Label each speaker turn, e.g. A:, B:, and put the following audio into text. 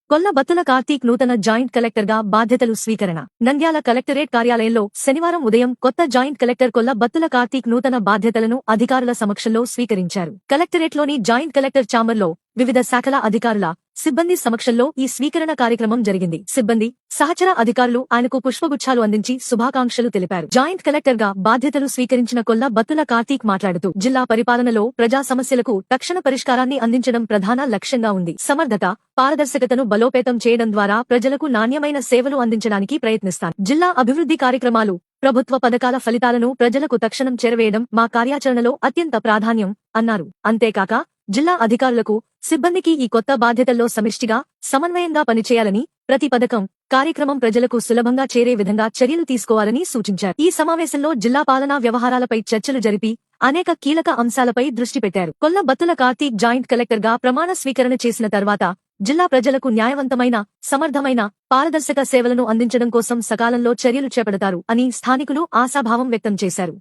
A: కొల్ల బత్తుల కార్తీక్ నూతన జాయింట్ కలెక్టర్గా బాధ్యతలు స్వీకరణ. నంద్యాల కలెక్టరేట్ కార్యాలయంలో శనివారం ఉదయం కొత్త జాయింట్ కలెక్టర్ కొల్ల బత్తుల కార్తీక్ నూతన బాధ్యతలను అధికారుల సమక్షంలో స్వీకరించారు. కలెక్టరేట్లోని జాయింట్ కలెక్టర్ ఛాంబర్లో వివిధ శాఖల అధికారుల, సిబ్బంది సమక్షంలో ఈ స్వీకరణ కార్యక్రమం జరిగింది. సిబ్బంది, సహచర అధికారులు ఆయనకు పుష్పగుచ్ఛాలు అందించి శుభాకాంక్షలు తెలిపారు. జాయింట్ కలెక్టర్ గా బాధ్యతలు స్వీకరించిన కొల్ల బత్తుల కార్తీక్ మాట్లాడుతూ జిల్లా పరిపాలనలో ప్రజా సమస్యలకు తక్షణ పరిష్కారాన్ని అందించడం ప్రధాన లక్ష్యంగా ఉంది. సమర్థత, పారదర్శకతను బలోపేతం చేయడం ద్వారా ప్రజలకు నాణ్యమైన సేవలు అందించడానికి ప్రయత్నిస్తాను. జిల్లా అభివృద్ధి కార్యక్రమాలు, ప్రభుత్వ పథకాల ఫలితాలను ప్రజలకు తక్షణం చేరవేయడం మా కార్యాచరణలో అత్యంత ప్రాధాన్యం అన్నారు. అంతేకాక జిల్లా అధికారులకు, సిబ్బందికి ఈ కొత్త బాధ్యతల్లో సమిష్టిగా, సమన్వయంగా పనిచేయాలని, ప్రతి పథకం, కార్యక్రమం ప్రజలకు సులభంగా చేరే విధంగా చర్యలు తీసుకోవాలని సూచించారు. ఈ సమావేశంలో జిల్లా పాలనా వ్యవహారాలపై చర్చలు జరిపి అనేక కీలక అంశాలపై దృష్టి పెట్టారు. కొల్ల బత్తుల కార్తీక్ జాయింట్ కలెక్టర్ గా ప్రమాణ స్వీకరణ చేసిన తర్వాత జిల్లా ప్రజలకు న్యాయవంతమైన, సమర్థమైన, పారదర్శక సేవలను అందించడం కోసం సకాలంలో చర్యలు చేపడతారు అని స్థానికులు ఆశాభావం వ్యక్తం చేశారు.